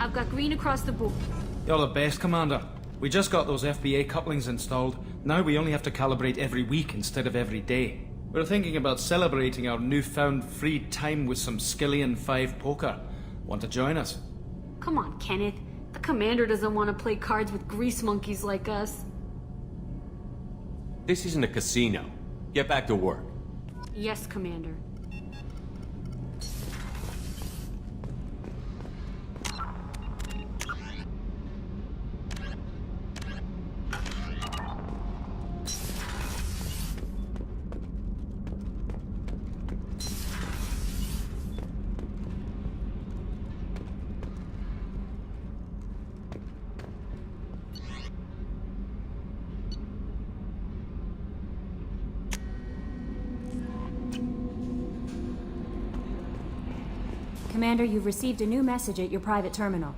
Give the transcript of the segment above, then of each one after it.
I've got green across the board. You're the best, Commander. We just got those FBA couplings installed. Now we only have to calibrate every week instead of every day. We're thinking about celebrating our newfound free time with some Skillian 5 poker. Want to join us? Come on, Kenneth. The commander doesn't want to play cards with grease monkeys like us. This isn't a casino. Get back to work. Yes, Commander. Commander, you've received a new message at your private terminal.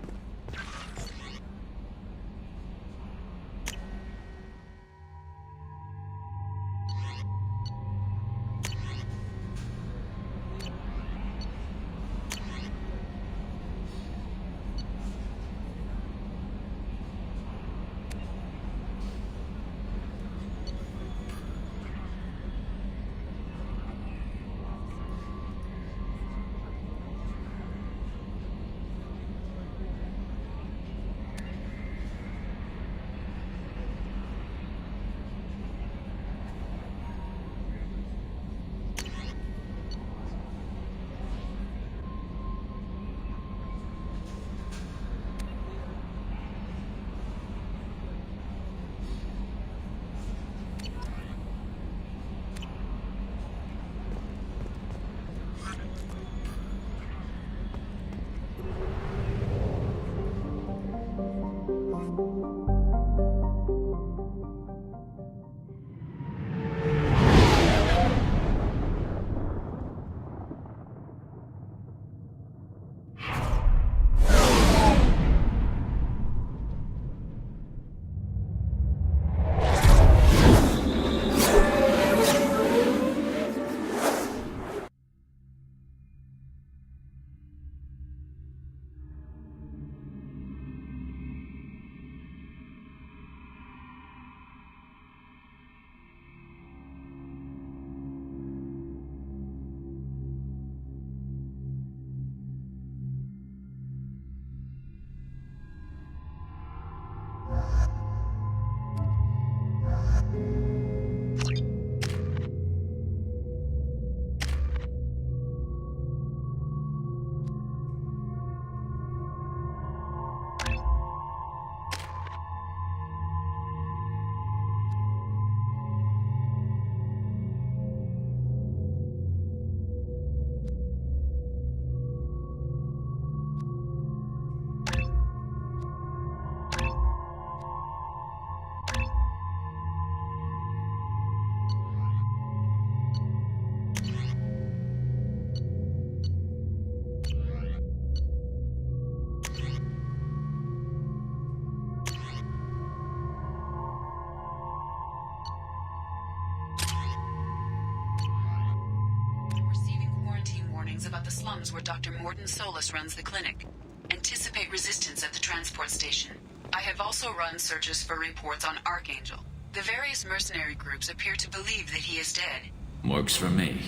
About the slums where Dr. Morden Solus runs the clinic. Anticipate resistance at the transport station. I have also run searches for reports on Archangel. The various mercenary groups appear to believe that he is dead. Works for me.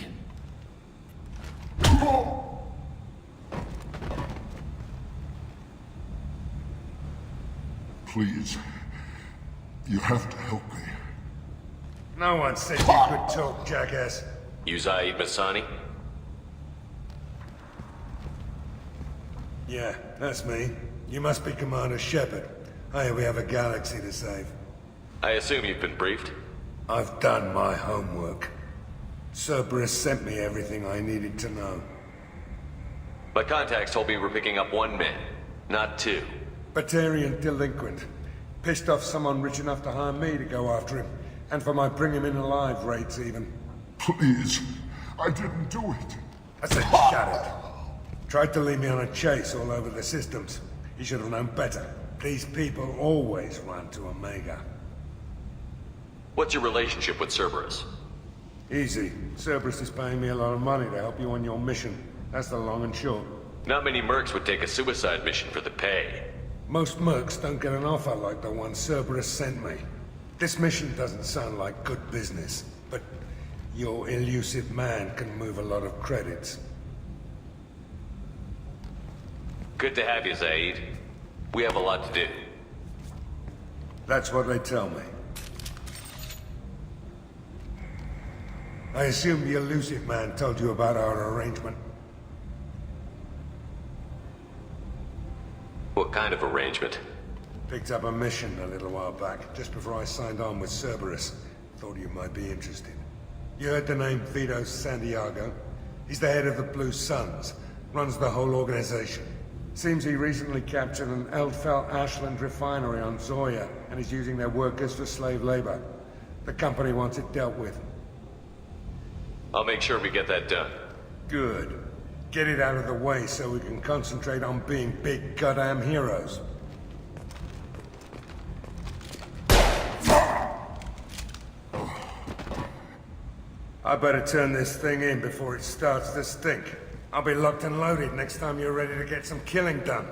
Please, you have to help me. No one said you could talk, jackass. You Zaid Masani? Yeah, that's me. You must be Commander Shepard. Hey, we have a galaxy to save. I assume you've been briefed? I've done my homework. Cerberus sent me everything I needed to know. My contacts told me we're picking up one man, not two. Batarian delinquent. Pissed off someone rich enough to hire me to go after him. And for my bring him in alive rates even. Please, I didn't do it. I said shut it. Tried to lead me on a chase all over the systems. He should have known better. These people always run to Omega. What's your relationship with Cerberus? Easy. Cerberus is paying me a lot of money to help you on your mission. That's the long and short. Not many mercs would take a suicide mission for the pay. Most mercs don't get an offer like the one Cerberus sent me. This mission doesn't sound like good business, but your elusive man can move a lot of credits. Good to have you, Zaid. We have a lot to do. That's what they tell me. I assume the elusive man told you about our arrangement. What kind of arrangement? Picked up a mission a little while back, just before I signed on with Cerberus. Thought you might be interested. You heard the name Vito Santiago? He's the head of the Blue Suns, runs the whole organization. Seems he recently captured an Eldfell Ashland refinery on Zoya, and is using their workers for slave labor. The company wants it dealt with. I'll make sure we get that done. Good. Get it out of the way so we can concentrate on being big goddamn heroes. I better turn this thing in before it starts to stink. I'll be locked and loaded next time you're ready to get some killing done.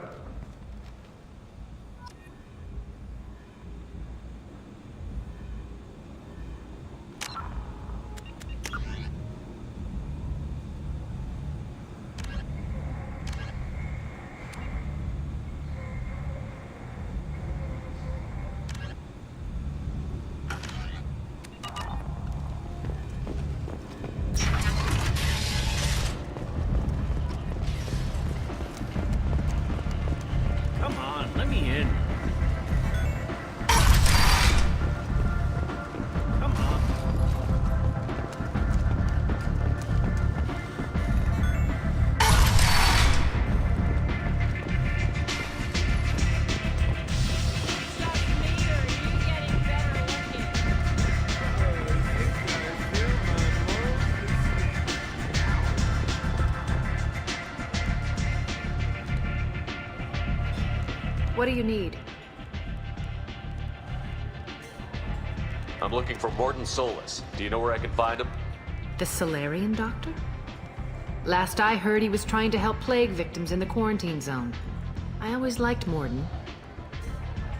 What do you need? I'm looking for Morden Solus. Do you know where I can find him? The Solarian doctor? Last I heard, he was trying to help plague victims in the quarantine zone. I always liked Morden.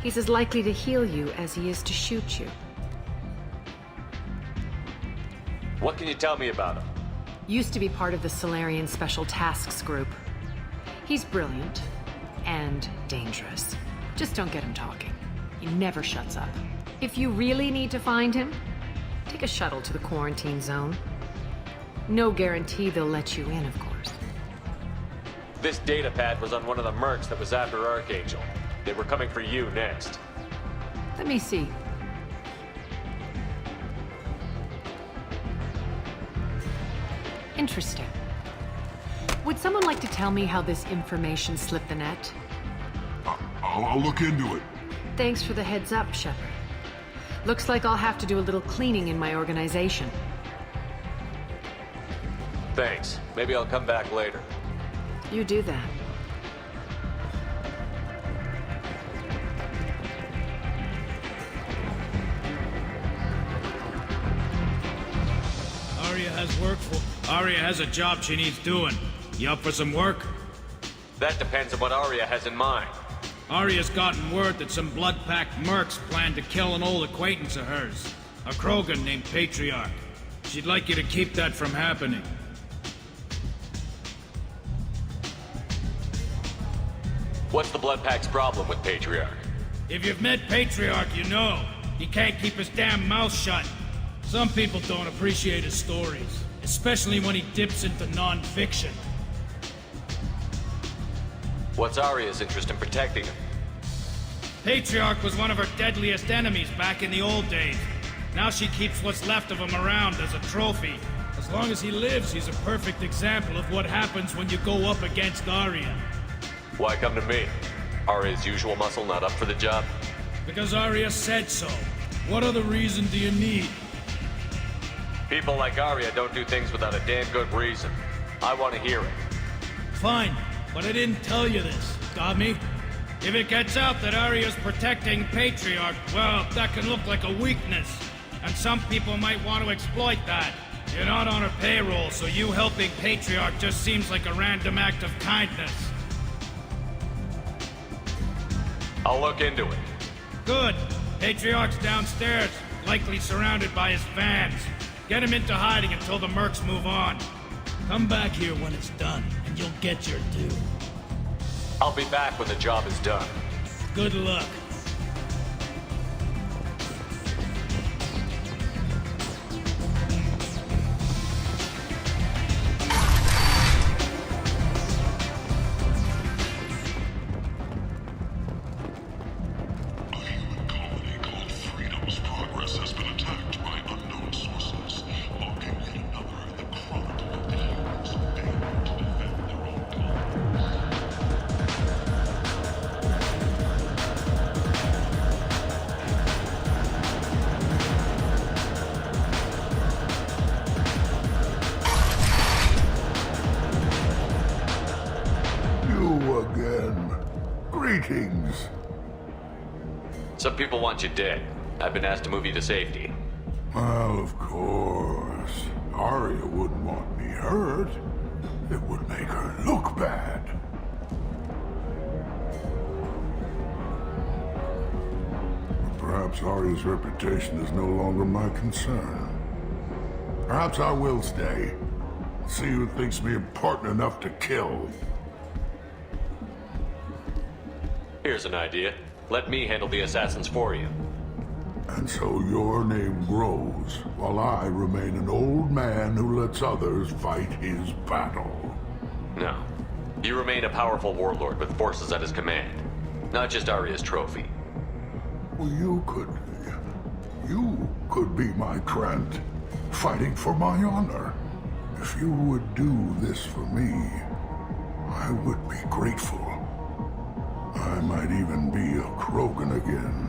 He's as likely to heal you as he is to shoot you. What can you tell me about him? Used to be part of the Solarian Special Tasks Group. He's brilliant. And dangerous. Just don't get him talking. He never shuts up. If you really need to find him, take a shuttle to the quarantine zone. No guarantee they'll let you in, of course. This data pad was on one of the mercs that was after Archangel. They were coming for you next. Let me see. Interesting. Would someone like to tell me how this information slipped the net? I'll look into it. Thanks for the heads up, Shepard. Looks like I'll have to do a little cleaning in my organization. Thanks. Maybe I'll come back later. You do that. Aria has a job she needs doing. You up for some work? That depends on what Aria has in mind. Aria's gotten word that some blood-packed mercs plan to kill an old acquaintance of hers. A Krogan named Patriarch. She'd like you to keep that from happening. What's the Bloodpack's problem with Patriarch? If you've met Patriarch, you know. He can't keep his damn mouth shut. Some people don't appreciate his stories, especially when he dips into non-fiction. What's Aria's interest in protecting him? Patriarch was one of her deadliest enemies back in the old days. Now she keeps what's left of him around as a trophy. As long as he lives, he's a perfect example of what happens when you go up against Aria. Why come to me? Aria's usual muscle not up for the job? Because Aria said so. What other reason do you need? People like Aria don't do things without a damn good reason. I want to hear it. Fine, but I didn't tell you this, got me? If it gets out that Aria's protecting Patriarch, well, that can look like a weakness. And some people might want to exploit that. You're not on her payroll, so you helping Patriarch just seems like a random act of kindness. I'll look into it. Good. Patriarch's downstairs, likely surrounded by his fans. Get him into hiding until the mercs move on. Come back here when it's done, and you'll get your due. I'll be back when the job is done. Good luck. Greetings. Some people want you dead. I've been asked to move you to safety. Well, of course. Arya wouldn't want me hurt. It would make her look bad. But perhaps Arya's reputation is no longer my concern. Perhaps I will stay. See who thinks me important enough to kill. Here's an idea. Let me handle the assassins for you. And so your name grows, while I remain an old man who lets others fight his battle. No. You remain a powerful warlord with forces at his command. Not just Arya's trophy. Well, you could be my Trent, fighting for my honor. If you would do this for me, I would be grateful. I might even be a Krogan again.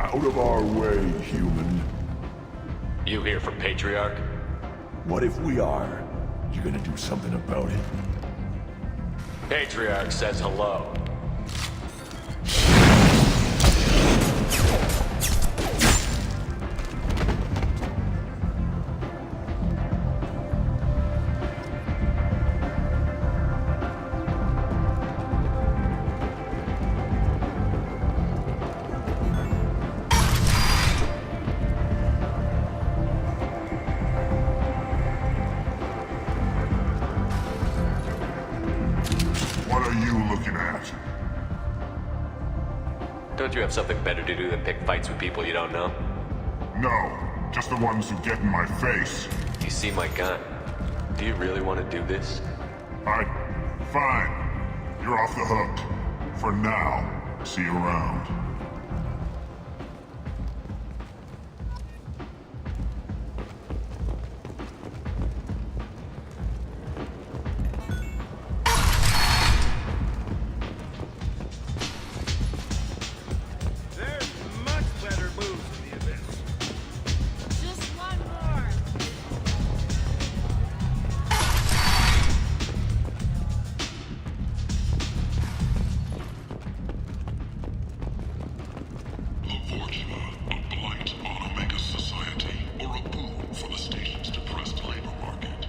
Out of our way, human. You here for Patriarch? What if we are? You gonna do something about it? Patriarch says hello. Don't you have something better to do than pick fights with people you don't know? No, just the ones who get in my face. You see my gun. Do you really want to do this? Fine. You're off the hook. For now. See you around. There's much better moves in the abyss. Just one more. A Vortula, a blight on Omega's society, or a boon for the station's depressed labor market.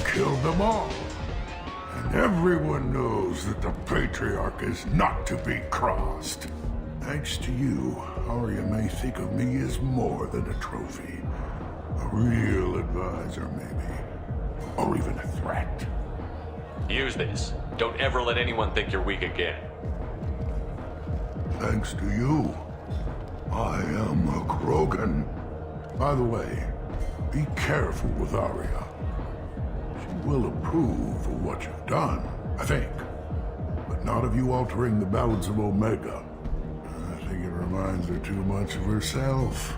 Killed them all. And everyone knows that the Patriarch is not to be crossed. Thanks to you, Arya may think of me as more than a trophy. A real advisor, maybe. Or even a threat. Use this. Don't ever let anyone think you're weak again. Thanks to you, I am a Krogan. By the way, be careful with Arya. She will approve of what you've done, I think. But not of you altering the balance of Omega. I think it reminds her too much of herself.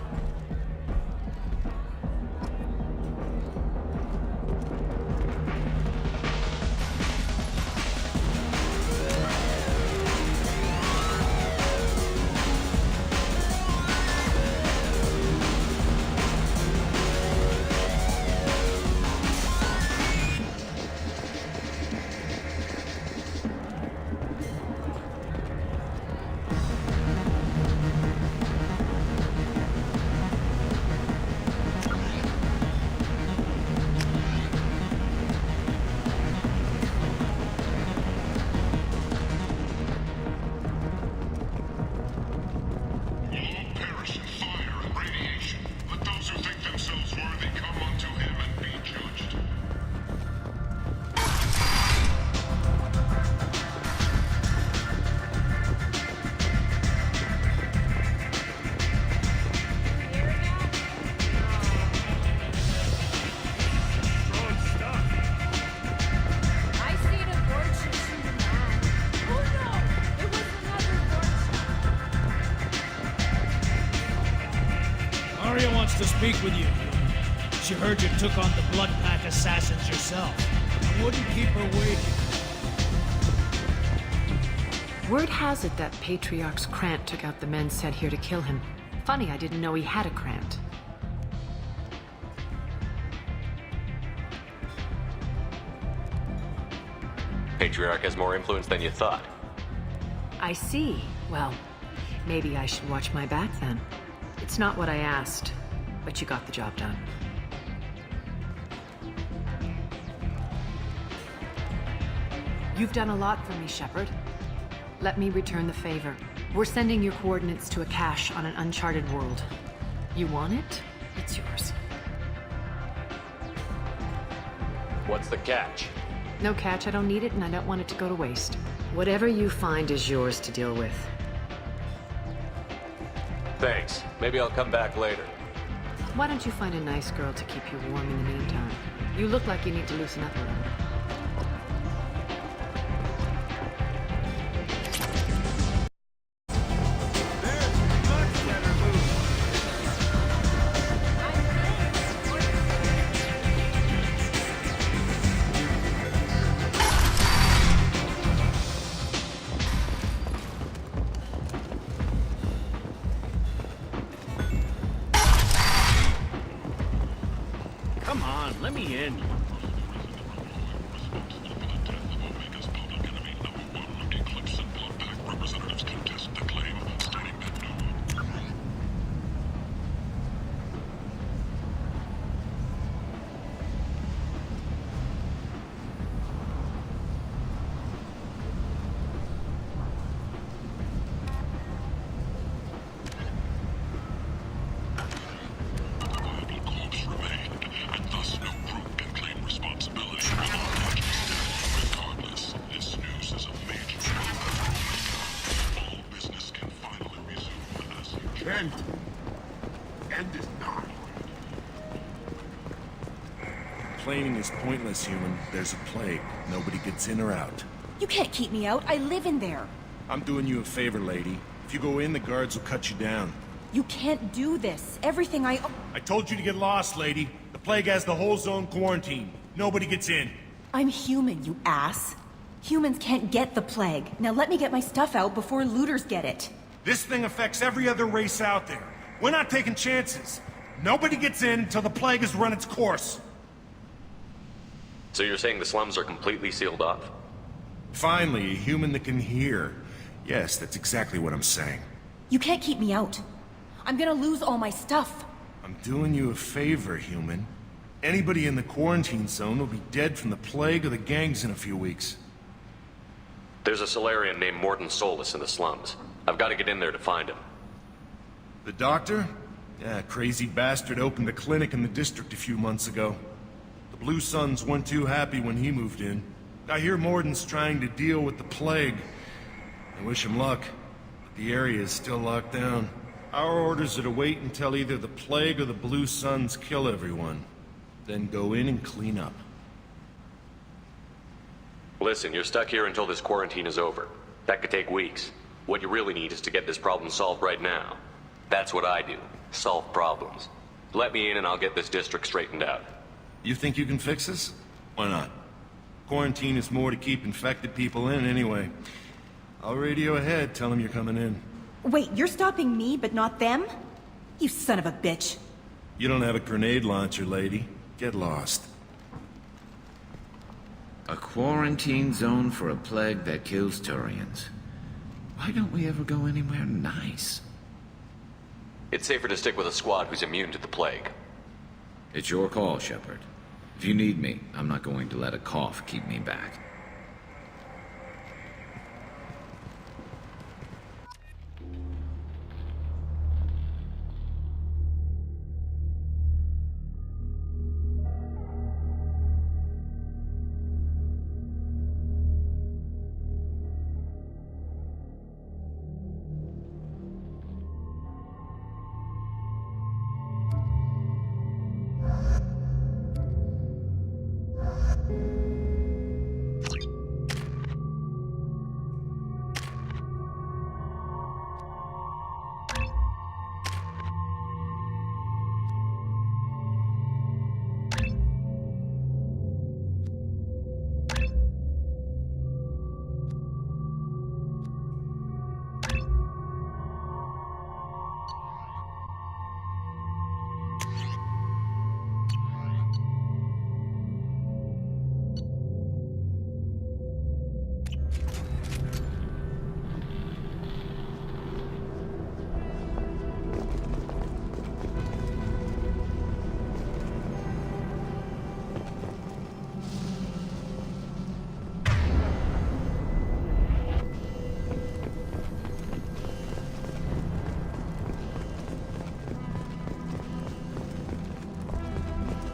Arya wants to speak with you. She heard you took on the Blood Pack assassins yourself. I wouldn't keep her waiting. Word has it that Patriarch's Krant took out the men sent here to kill him. Funny, I didn't know he had a Krant. Patriarch has more influence than you thought. I see. Well, maybe I should watch my back then. It's not what I asked, but you got the job done. You've done a lot for me, Shepard. Let me return the favor. We're sending your coordinates to a cache on an uncharted world. You want it? It's yours. What's the catch? No catch, I don't need it, and I don't want it to go to waste. Whatever you find is yours to deal with. Thanks. Maybe I'll come back later. Why don't you find a nice girl to keep you warm in the meantime? You look like you need to loosen up a little. Come on, let me in. end is nigh. Complaining is pointless, human. There's a plague. Nobody gets in or out. You can't keep me out. I live in there. I'm doing you a favor, lady. If you go in, the guards will cut you down. You can't do this. Everything I told you to get lost, lady. The plague has the whole zone quarantined. Nobody gets in. I'm human, you ass. Humans can't get the plague. Now let me get my stuff out before looters get it. This thing affects every other race out there. We're not taking chances. Nobody gets in until the plague has run its course. So you're saying the slums are completely sealed off? Finally, a human that can hear. Yes, that's exactly what I'm saying. You can't keep me out. I'm gonna lose all my stuff. I'm doing you a favor, human. Anybody in the quarantine zone will be dead from the plague or the gangs in a few weeks. There's a Solarian named Morden Solus in the slums. I've got to get in there to find him. The doctor? Yeah, crazy bastard opened a clinic in the district a few months ago. The Blue Suns weren't too happy when he moved in. I hear Morden's trying to deal with the plague. I wish him luck, but the area is still locked down. Our orders are to wait until either the plague or the Blue Suns kill everyone. Then go in and clean up. Listen, you're stuck here until this quarantine is over. That could take weeks. What you really need is to get this problem solved right now. That's what I do. Solve problems. Let me in and I'll get this district straightened out. You think you can fix this? Why not? Quarantine is more to keep infected people in anyway. I'll radio ahead, tell them you're coming in. Wait, you're stopping me, but not them? You son of a bitch. You don't have a grenade launcher, lady. Get lost. A quarantine zone for a plague that kills Turians. Why don't we ever go anywhere nice? It's safer to stick with a squad who's immune to the plague. It's your call, Shepard. If you need me, I'm not going to let a cough keep me back.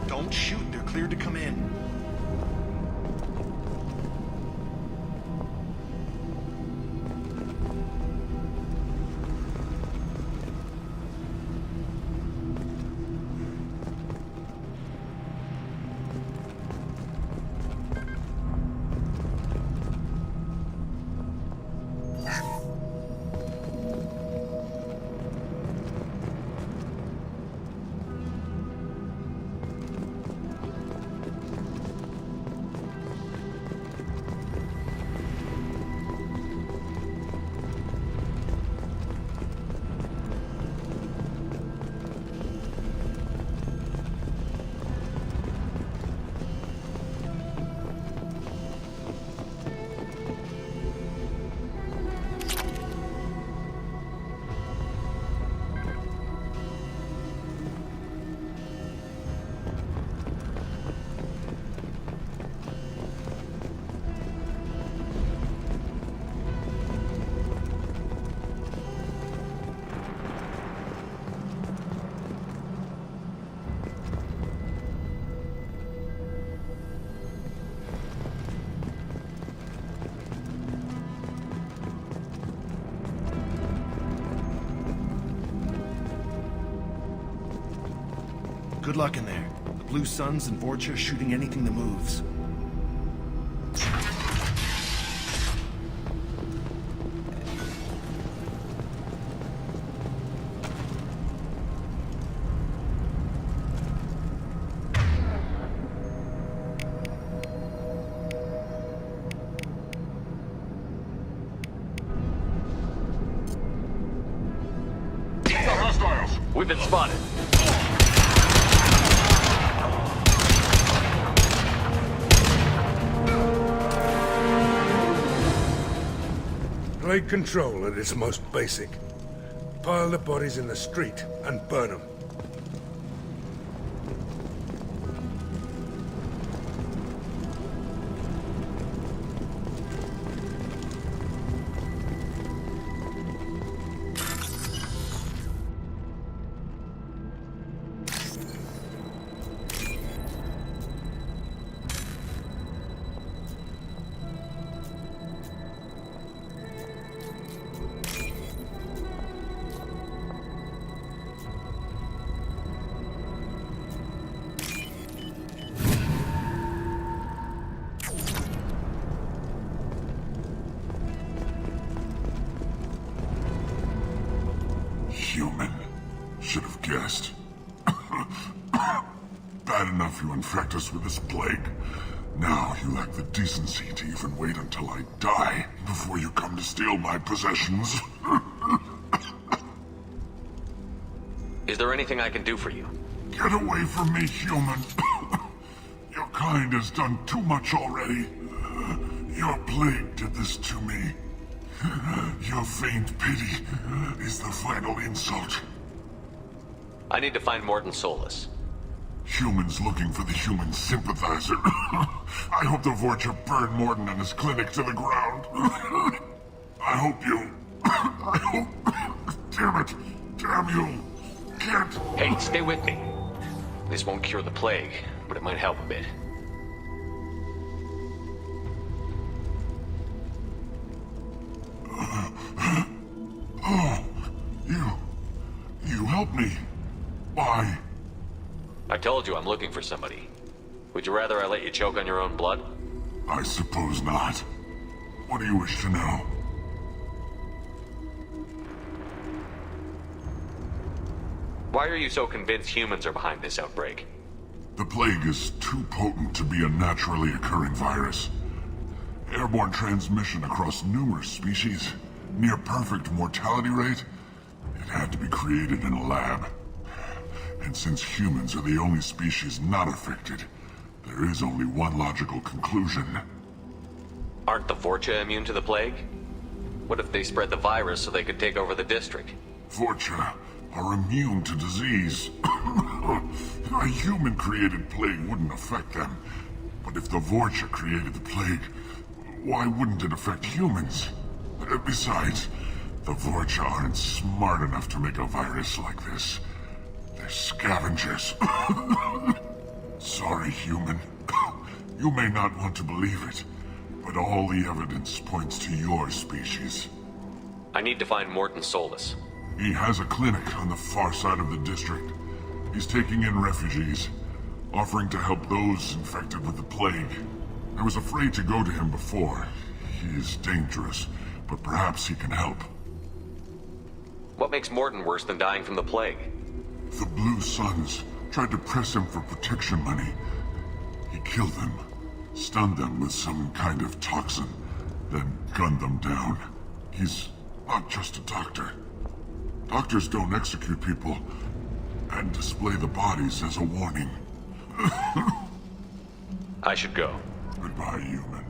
Don't shoot, they're cleared to come in. Good luck in there. The Blue Suns and Vorcha shooting anything that moves. We've been spotted. Plague control at its most basic. Pile the bodies in the street and burn them. Human. Should have guessed. Bad enough you infect us with this plague. Now you lack the decency to even wait until I die before you come to steal my possessions. Is there anything I can do for you? Get away from me, human. Your kind has done too much already. Your plague did this to me. Your faint pity is the final insult. I need to find Morton Solus. Humans looking for the human sympathizer. I hope the Vorcha burn Morton and his clinic to the ground. I hope you... I hope... Damn it. Damn you. Can't... Hey, stay with me. This won't cure the plague, but it might help a bit. Oh, you help me. Why? I told you I'm looking for somebody. Would you rather I let you choke on your own blood? I suppose not. What do you wish to know? Why are you so convinced humans are behind this outbreak? The plague is too potent to be a naturally occurring virus. Airborne transmission across numerous species, near perfect mortality rate. It had to be created in a lab. And since humans are the only species not affected, there is only one logical conclusion. Aren't the Vorcha immune to the plague? What if they spread the virus so they could take over the district? Vorcha are immune to disease. A human-created plague wouldn't affect them. But if the Vorcha created the plague, why wouldn't it affect humans? Besides, the Vorcha aren't smart enough to make a virus like this. They're scavengers. Sorry, human. You may not want to believe it, but all the evidence points to your species. I need to find Morton Solus. He has a clinic on the far side of the district. He's taking in refugees, offering to help those infected with the plague. I was afraid to go to him before. He is dangerous, but perhaps he can help. What makes Morton worse than dying from the plague? The Blue Suns tried to press him for protection money. He killed them, stunned them with some kind of toxin, then gunned them down. He's not just a doctor. Doctors don't execute people and display the bodies as a warning. I should go. Goodbye, human.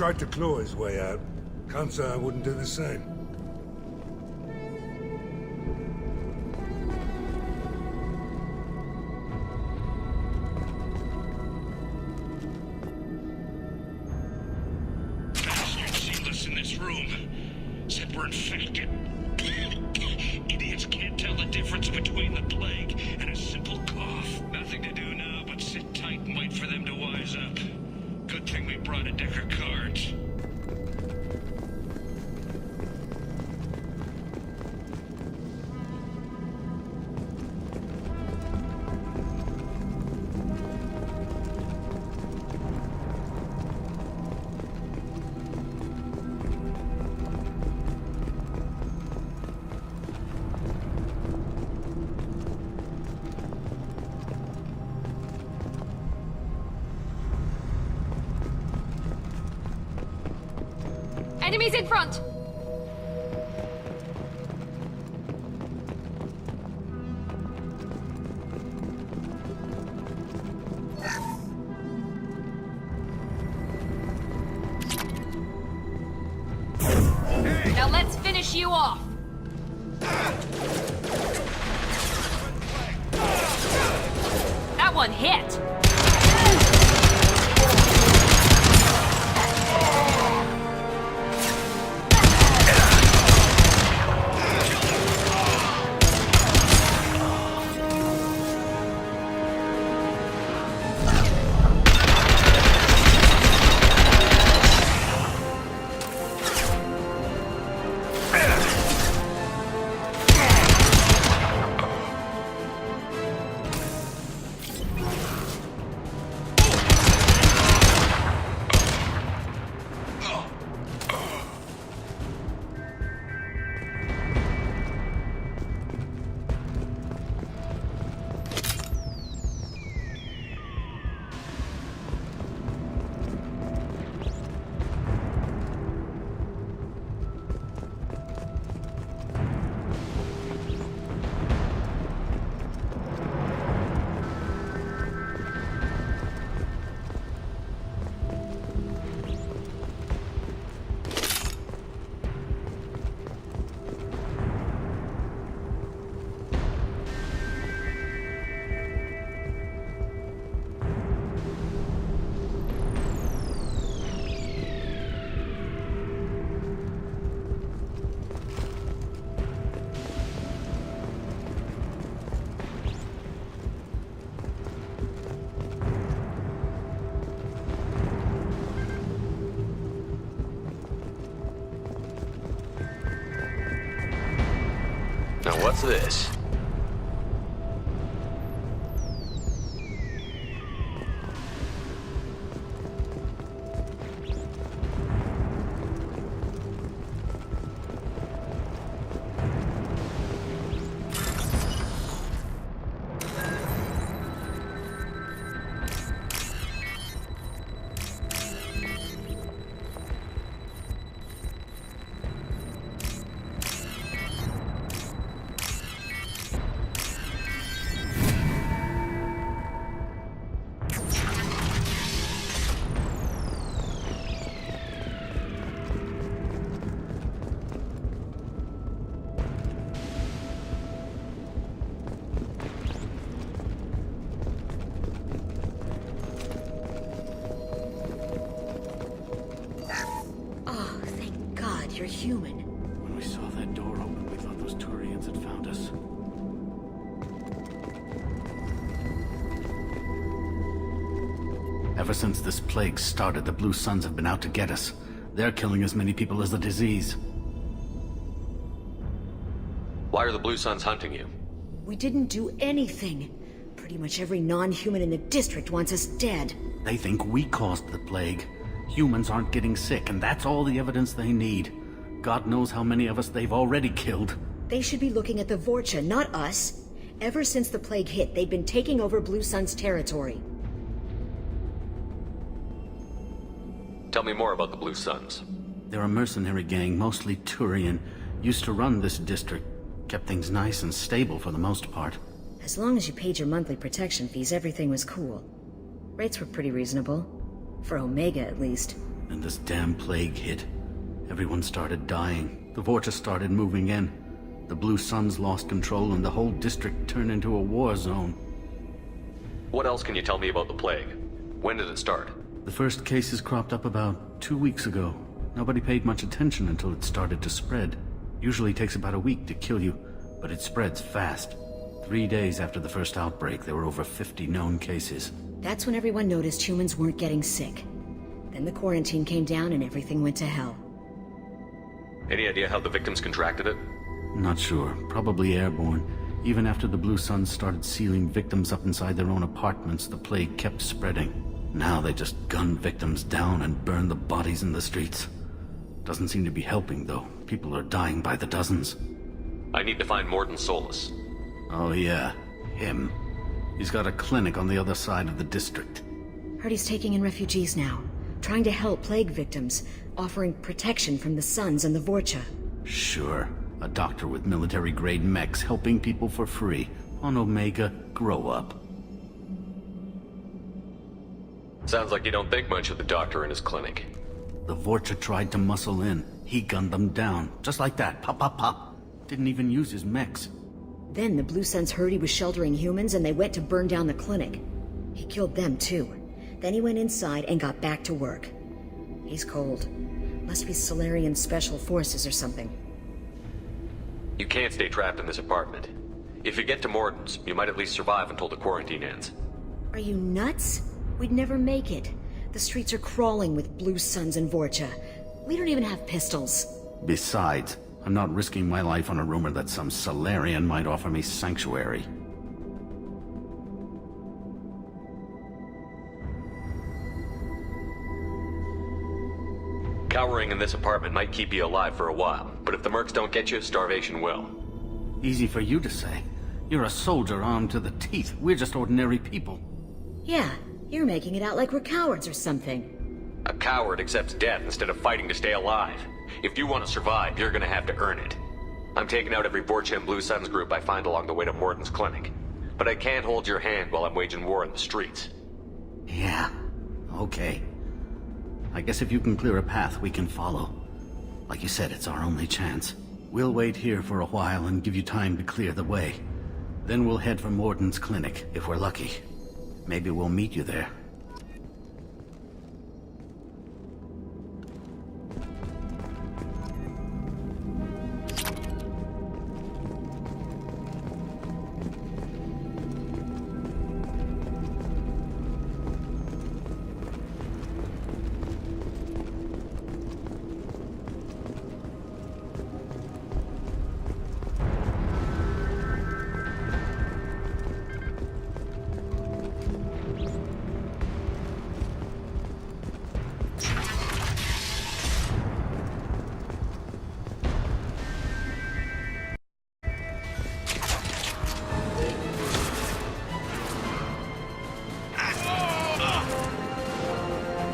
tried to claw his way out. Can't say I wouldn't do the same. Bastard sealed us in this room. Said we're infected. Idiots can't tell the difference between the plague and a simple cough. Nothing to do now but sit tight and wait for them to wise up. Good thing we brought a deck of cards. Enemies in front! Now let's finish you off! That one hit! Now what's this? You're human. When we saw that door open, we thought those Turians had found us. Ever since this plague started, the Blue Suns have been out to get us. They're killing as many people as the disease. Why are the Blue Suns hunting you? We didn't do anything. Pretty much every non-human in the district wants us dead. They think we caused the plague. Humans aren't getting sick, and that's all the evidence they need. God knows how many of us they've already killed. They should be looking at the Vorcha, not us. Ever since the plague hit, they've been taking over Blue Sun's territory. Tell me more about the Blue Suns. They're a mercenary gang, mostly Turian. Used to run this district. Kept things nice and stable for the most part. As long as you paid your monthly protection fees, everything was cool. Rates were pretty reasonable. For Omega, at least. Then this damn plague hit. Everyone started dying. The Vorcha started moving in. The Blue Suns lost control and the whole district turned into a war zone. What else can you tell me about the plague? When did it start? The first cases cropped up about 2 weeks ago. Nobody paid much attention until it started to spread. Usually takes about a week to kill you, but it spreads fast. 3 days after the first outbreak, there were over 50 known cases. That's when everyone noticed humans weren't getting sick. Then the quarantine came down and everything went to hell. Any idea how the victims contracted it? Not sure. Probably airborne. Even after the Blue Suns started sealing victims up inside their own apartments, the plague kept spreading. Now they just gun victims down and burn the bodies in the streets. Doesn't seem to be helping, though. People are dying by the dozens. I need to find Morden Solus. Oh yeah, him. He's got a clinic on the other side of the district. Heard he's taking in refugees now, trying to help plague victims, offering protection from the Suns and the Vorcha. Sure. A doctor with military-grade mechs helping people for free. On Omega, grow up. Sounds like you don't think much of the doctor and his clinic. The Vorcha tried to muscle in. He gunned them down. Just like that. Pop, pop, pop. Didn't even use his mechs. Then the Blue Suns heard he was sheltering humans and they went to burn down the clinic. He killed them too. Then he went inside and got back to work. He's cold. Must be Solarian Special Forces or something. You can't stay trapped in this apartment. If you get to Morden's, you might at least survive until the quarantine ends. Are you nuts? We'd never make it. The streets are crawling with Blue Suns and Vorcha. We don't even have pistols. Besides, I'm not risking my life on a rumor that some Solarian might offer me sanctuary. Cowering in this apartment might keep you alive for a while, but if the mercs don't get you, starvation will. Easy for you to say. You're a soldier armed to the teeth. We're just ordinary people. Yeah, you're making it out like we're cowards or something. A coward accepts death instead of fighting to stay alive. If you want to survive, you're gonna have to earn it. I'm taking out every Vorcha and Blue Suns group I find along the way to Morden's clinic. But I can't hold your hand while I'm waging war in the streets. Yeah, okay. I guess if you can clear a path, we can follow. Like you said, it's our only chance. We'll wait here for a while and give you time to clear the way. Then we'll head for Morden's clinic, if we're lucky. Maybe we'll meet you there.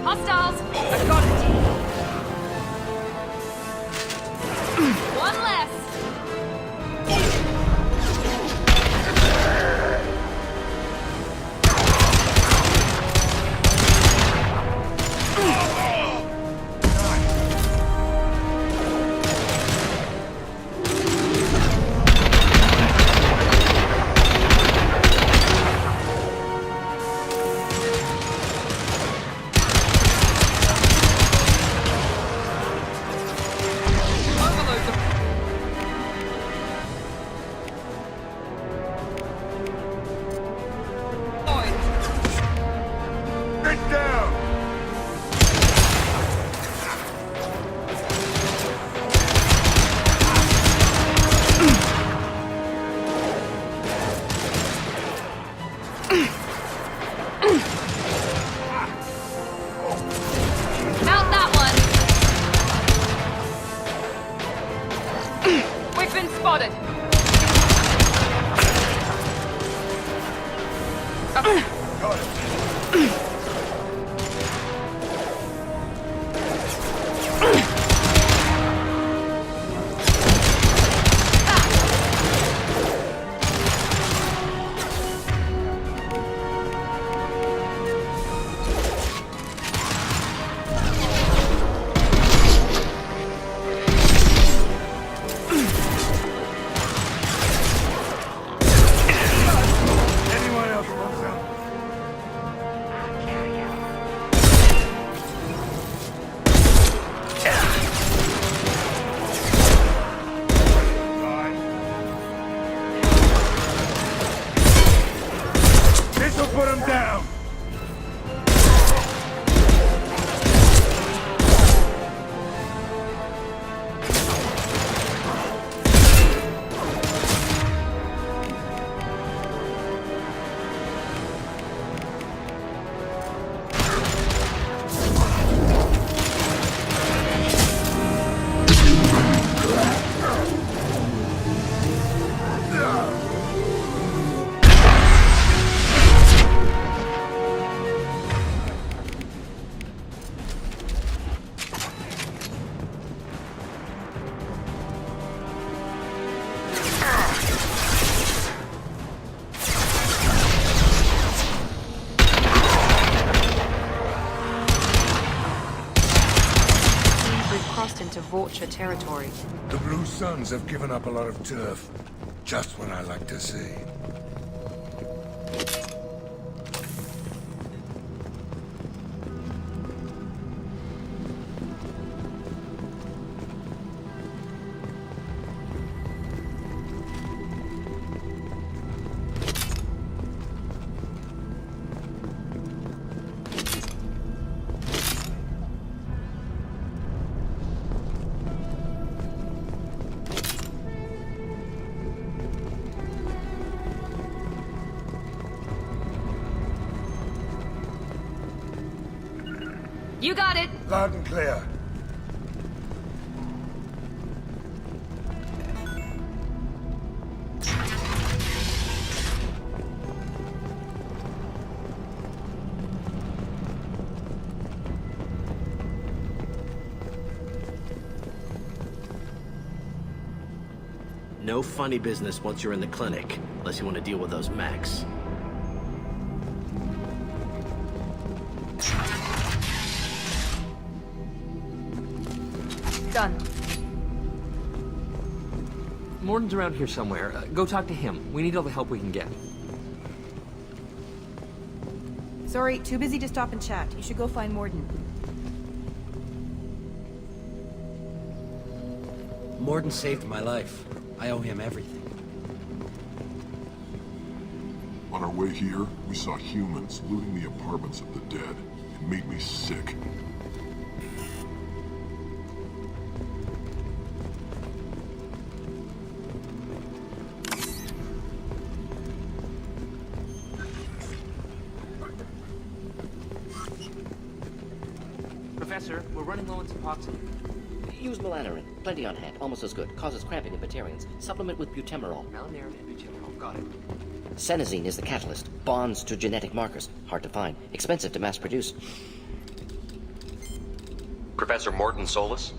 Hostiles! I've got it! One less! Mount that one! We've been spotted! Got it. Vorcha territory. The Blue Suns have given up a lot of turf. Just what I like to see. You got it! Loud and clear. No funny business once you're in the clinic, unless you want to deal with those mechs. Done. Morden's around here somewhere. Go talk to him. We need all the help we can get. Sorry, too busy to stop and chat. You should go find Morden. Morden saved my life. I owe him everything. On our way here, we saw humans looting the apartments of the dead. It made me sick. Professor, we're running low on epoxy. Use melanorin. Plenty on hand. Almost as good. Causes cramping in Batarians. Supplement with butemerol. Melanorin and butemerol. Got it. Senesine is the catalyst. Bonds to genetic markers. Hard to find. Expensive to mass produce. Professor Morden Solus?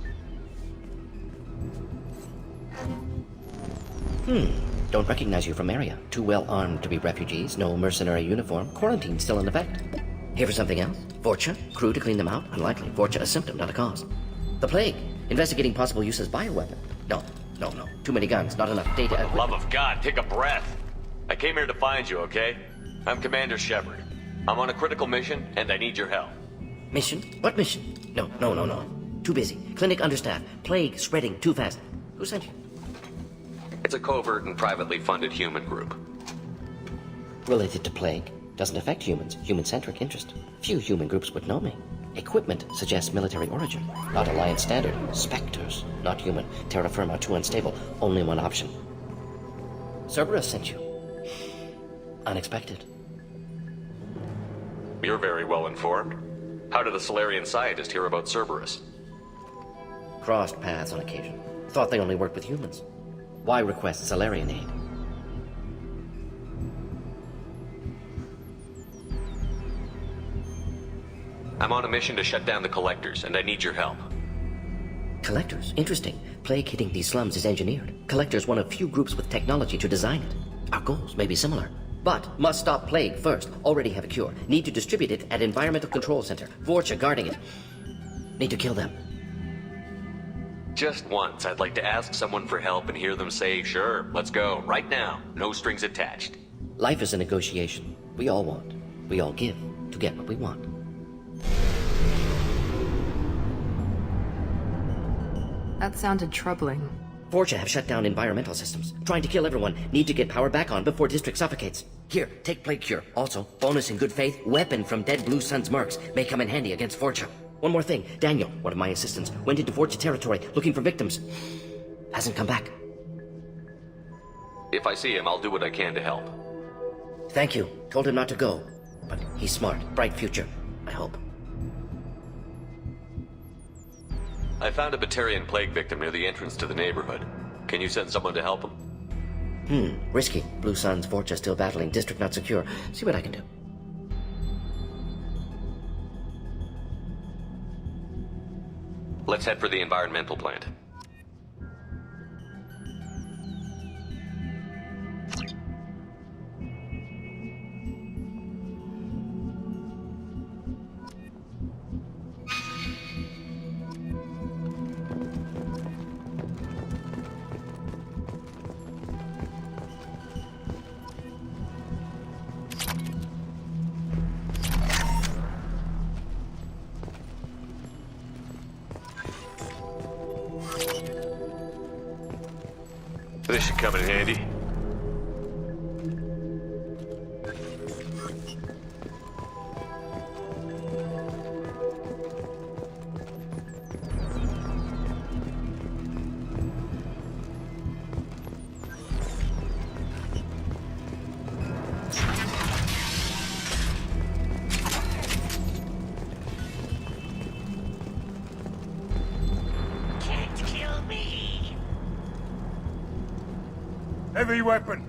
Don't recognize you from area. Too well armed to be refugees. No mercenary uniform. Quarantine still in effect. Here for something else? Vorcha? Crew to clean them out? Unlikely. Vorcha a symptom, not a cause. The plague. Investigating possible use as bioweapon. No. Too many guns, not enough data. For the love of God, take a breath. I came here to find you, okay? I'm Commander Shepard. I'm on a critical mission, and I need your help. Mission? What mission? No. Too busy. Clinic understaffed. Plague spreading too fast. Who sent you? It's a covert and privately funded human group. Related to plague. Doesn't affect humans. Human-centric interest. Few human groups would know me. Equipment suggests military origin. Not Alliance standard. Spectres. Not human. Terra firma too unstable. Only one option. Cerberus sent you. Unexpected. You're very well informed. How did the Solarian scientist hear about Cerberus? Crossed paths on occasion. Thought they only worked with humans. Why request Solarian aid? I'm on a mission to shut down the Collectors, and I need your help. Collectors? Interesting. Plague hitting these slums is engineered. Collectors one of few groups with technology to design it. Our goals may be similar. But must stop plague first. Already have a cure. Need to distribute it at Environmental Control Center. Vorcha guarding it. Need to kill them. Just once, I'd like to ask someone for help and hear them say, sure, let's go, right now. No strings attached. Life is a negotiation. We all want. We all give to get what we want. That sounded troubling. Vorcha have shut down environmental systems. Trying to kill everyone. Need to get power back on before district suffocates. Here, take plague cure. Also, bonus in good faith, weapon from dead Blue Sun's mercs. May come in handy against Vorcha. One more thing. Daniel, one of my assistants, went into Vorcha territory looking for victims. Hasn't come back. If I see him, I'll do what I can to help. Thank you. Told him not to go. But he's smart. Bright future. I hope. I found a Batarian plague victim near the entrance to the neighborhood. Can you send someone to help him? Risky. Blue Suns, Vorcha still battling. District not secure. See what I can do. Let's head for the environmental plant. this should come in handy. Heavy weapon.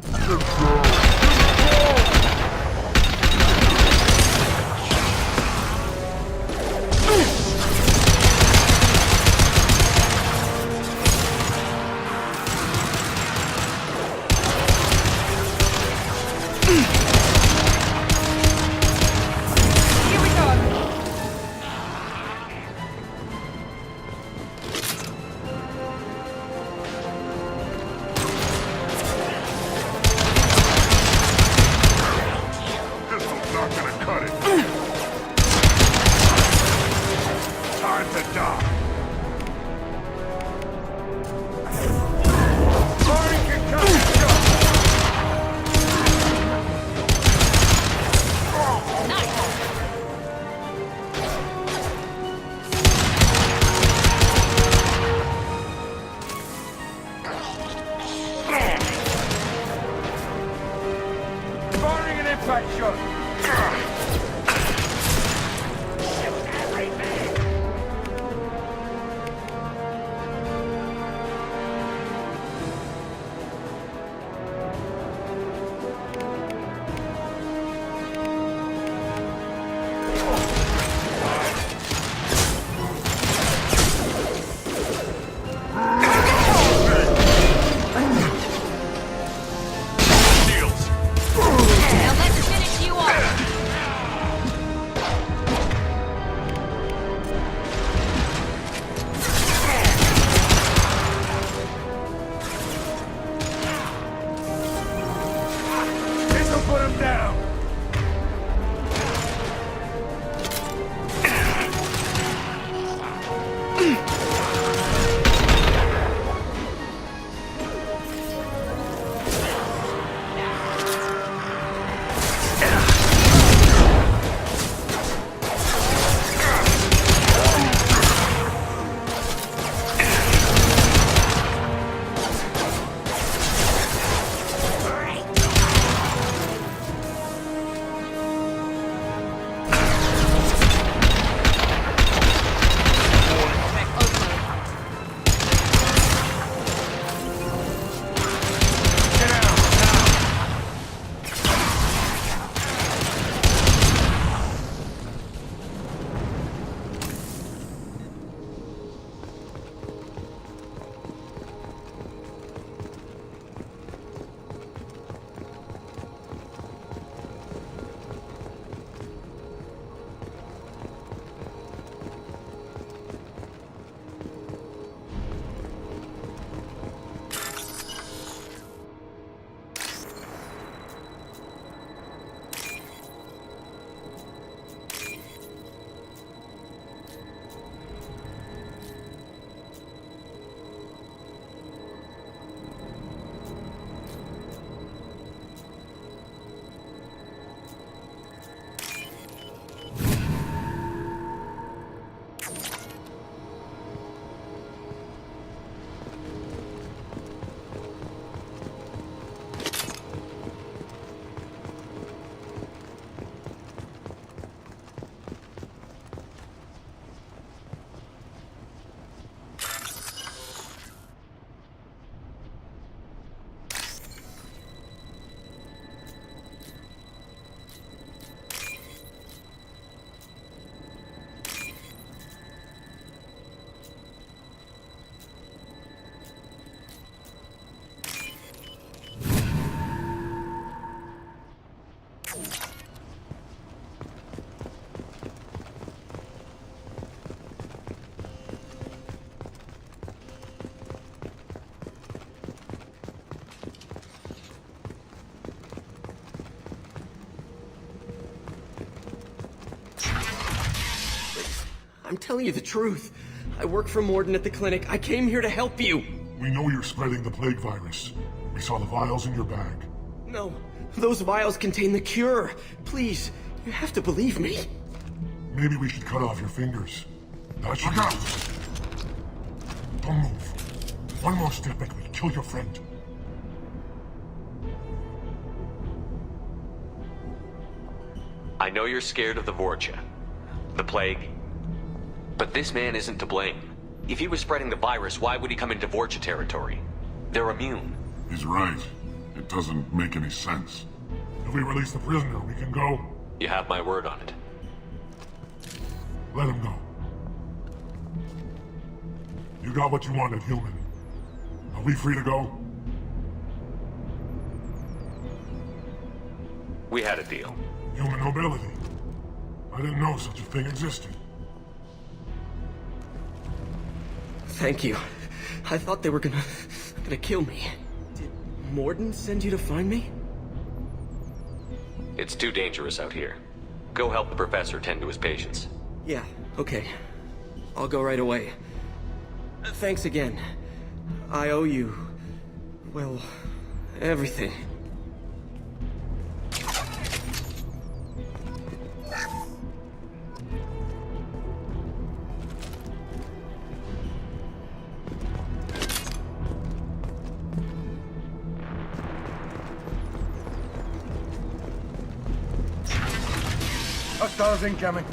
I'm telling you the truth. I work for Morden at the clinic. I came here to help you. We know you're spreading the plague virus. We saw the vials in your bag. No, those vials contain the cure. Please, you have to believe me. Maybe we should cut off your fingers. Look out! Don't move. One more step and we'll kill your friend. I know you're scared of the Vorcha, the plague, but this man isn't to blame. If he was spreading the virus, why would he come into Vorcha territory? They're immune. He's right. It doesn't make any sense. If we release the prisoner, we can go. You have my word on it. Let him go. You got what you wanted, human. Are we free to go? We had a deal. Human nobility. I didn't know such a thing existed. Thank you. I thought they were gonna kill me. Did Morden send you to find me? It's too dangerous out here. Go help the professor tend to his patients. Yeah, okay. I'll go right away. Thanks again. I owe you, well, everything. Hostiles incoming.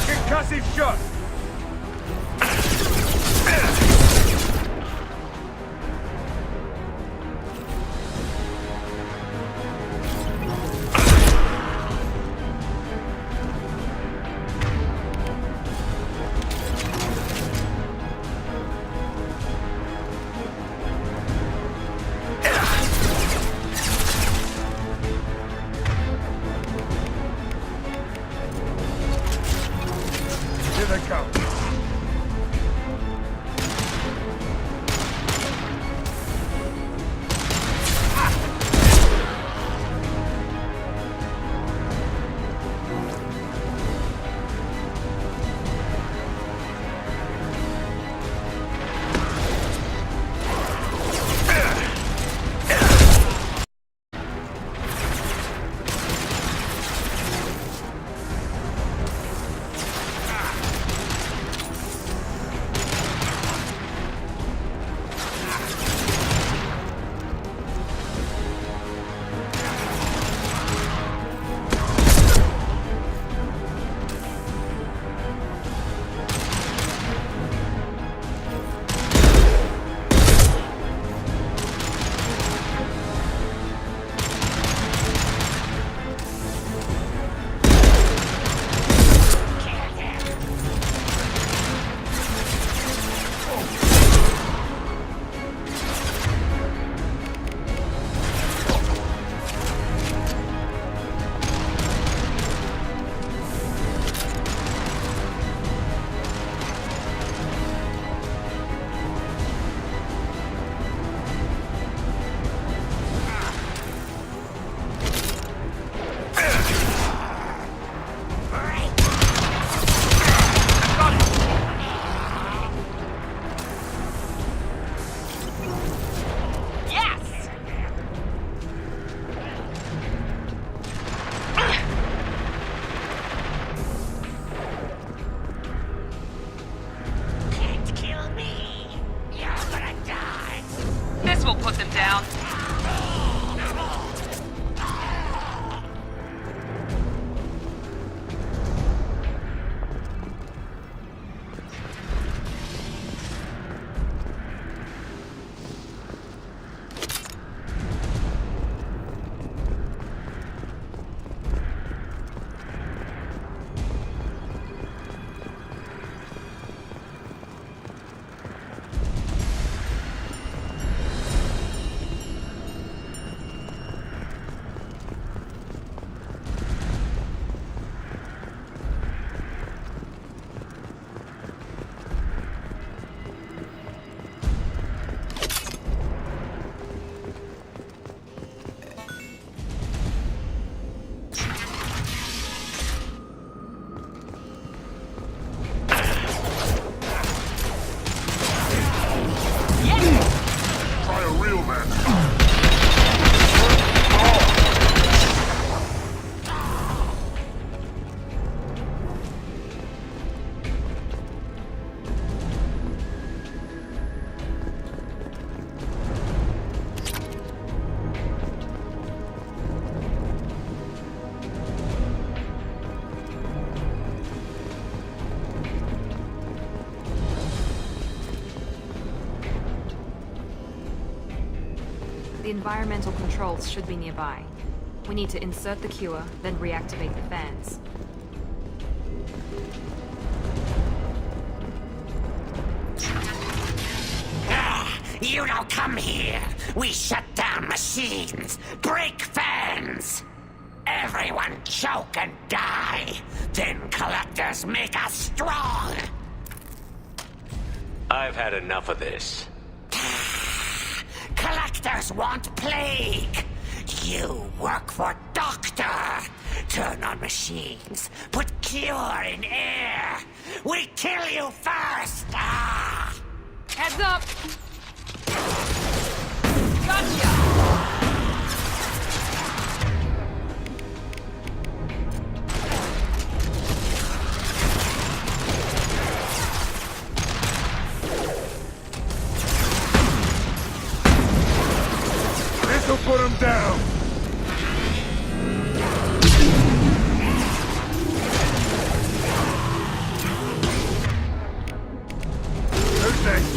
Concussive shot! The environmental controls should be nearby. We need to insert the cure, then reactivate the fans. You don't come here. We shut down machines, break fans. Everyone choke and die. Then collectors make us strong. I've had enough of this. Collectors want plague. You work for Doctor. Turn on machines. Put cure in air. We kill you first. Heads up! Gotcha! This'll put him down! Who's next?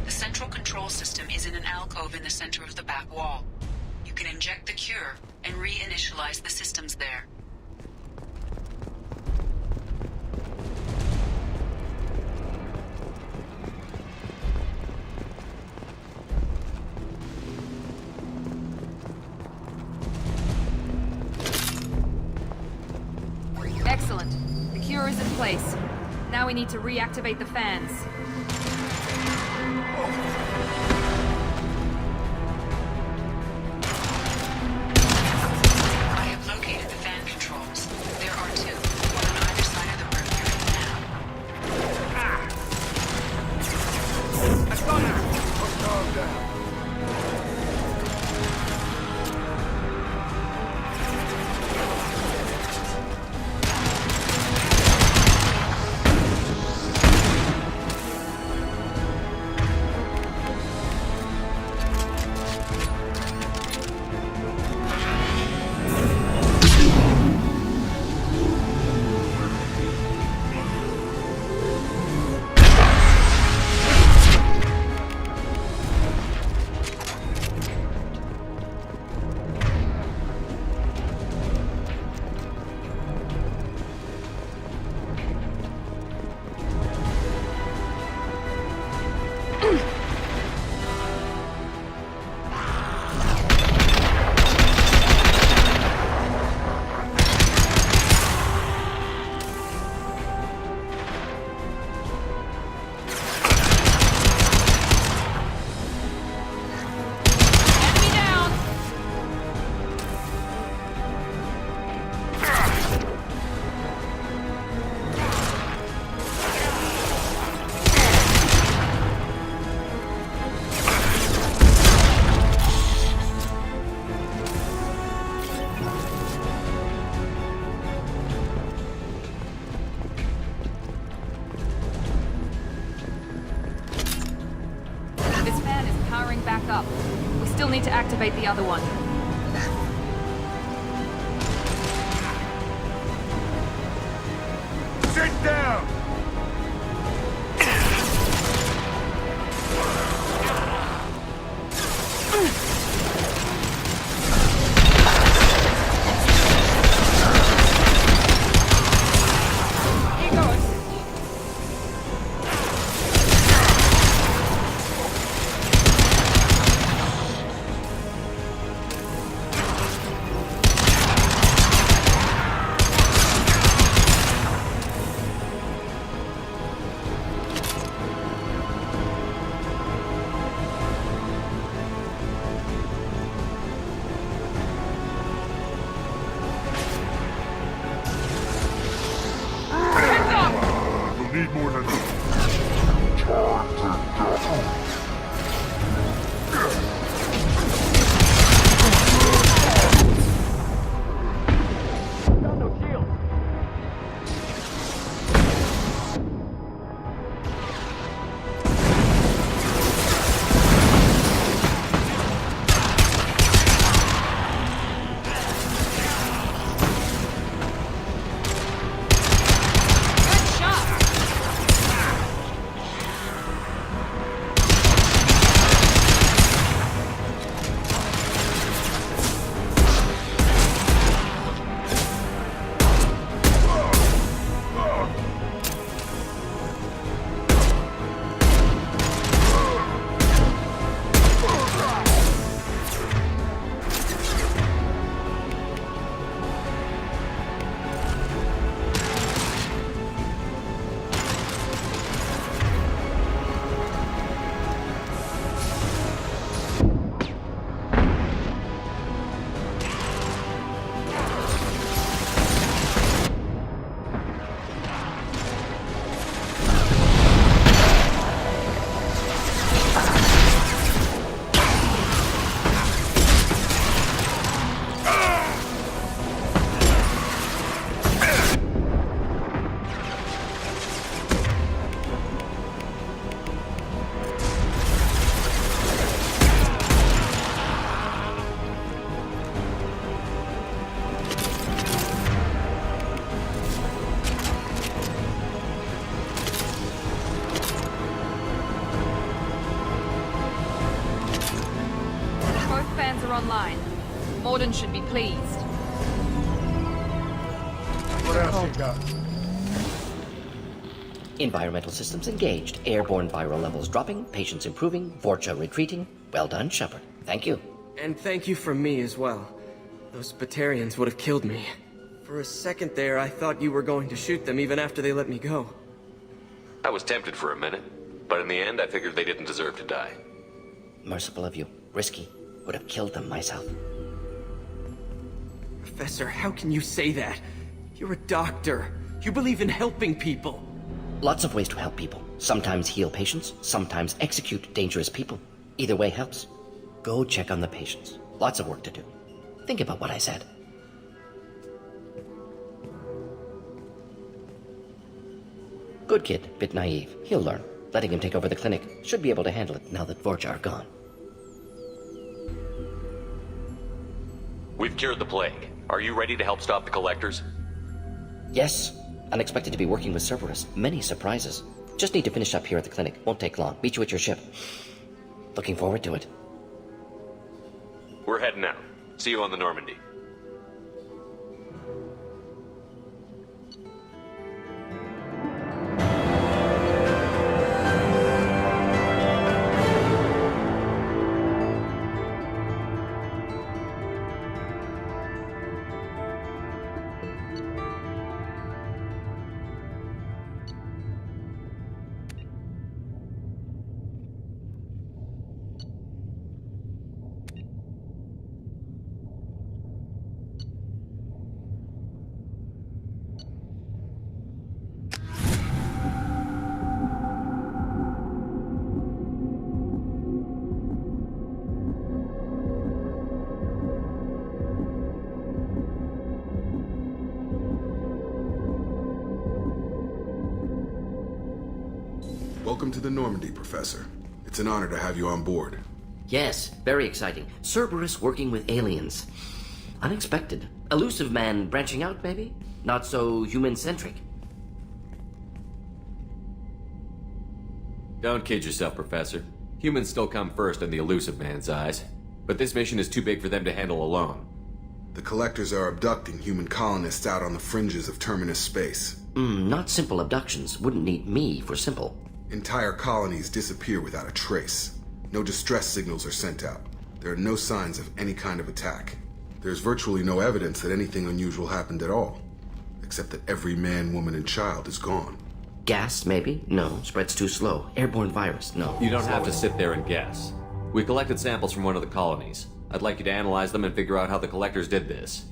The central control system is in an alcove in the center of the back wall. You can inject the cure and reinitialize the systems there. Excellent. The cure is in place. Now we need to reactivate the fans. I have located the fan controls. There are two, one on either side of the room you're in now. I got her! Let's calm down. Back up. We still need to activate the other one. Sit down! Here goes. Need more than Morden should be pleased. What else you got? Environmental systems engaged. Airborne viral levels dropping. Patients improving. Vorcha retreating. Well done, Shepard. Thank you. And thank you from me as well. Those Batarians would have killed me. For a second there, I thought you were going to shoot them even after they let me go. I was tempted for a minute, but in the end I figured they didn't deserve to die. Merciful of you. Risky. Would have killed them myself. Professor, how can you say that? You're a doctor. You believe in helping people. Lots of ways to help people. Sometimes heal patients, sometimes execute dangerous people. Either way helps. Go check on the patients. Lots of work to do. Think about what I said. Good kid, bit naive. He'll learn. Letting him take over the clinic. Should be able to handle it now that Vorcha are gone. We've cured the plague. Are you ready to help stop the collectors? Yes. Unexpected to be working with Cerberus. Many surprises. Just need to finish up here at the clinic. Won't take long. Meet you at your ship. Looking forward to it. We're heading out. See you on the Normandy. Welcome to the Normandy, Professor. It's an honor to have you on board. Yes, very exciting. Cerberus working with aliens. Unexpected. Elusive man branching out, maybe? Not so human-centric. Don't kid yourself, Professor. Humans still come first in the elusive man's eyes. But this mission is too big for them to handle alone. The Collectors are abducting human colonists out on the fringes of Terminus space. Not simple abductions. Wouldn't need me for simple. Entire colonies disappear without a trace. No distress signals are sent out. There are no signs of any kind of attack. There's virtually no evidence that anything unusual happened at all. Except that every man, woman, and child is gone. Gas, maybe? No. Spreads too slow. Airborne virus? No. You don't have to sit there and guess. We collected samples from one of the colonies. I'd like you to analyze them and figure out how the Collectors did this.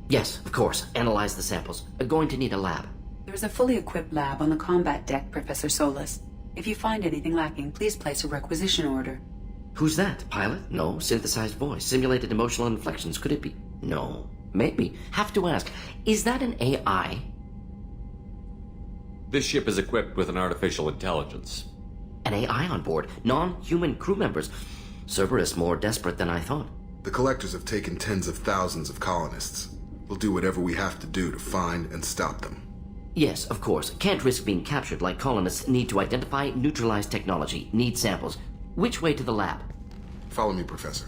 Yes, of course. Analyze the samples. Going to need a lab. There's a fully equipped lab on the combat deck, Professor Solis. If you find anything lacking, please place a requisition order. Who's that? Pilot? No. Synthesized voice. Simulated emotional inflections. Could it be? No. Maybe. Have to ask. Is that an AI? This ship is equipped with an artificial intelligence. An AI on board. Non-human crew members. Cerberus more desperate than I thought. The Collectors have taken tens of thousands of colonists. We'll do whatever we have to do to find and stop them. Yes, of course. Can't risk being captured like colonists need to identify, neutralize technology, need samples. Which way to the lab? Follow me, Professor.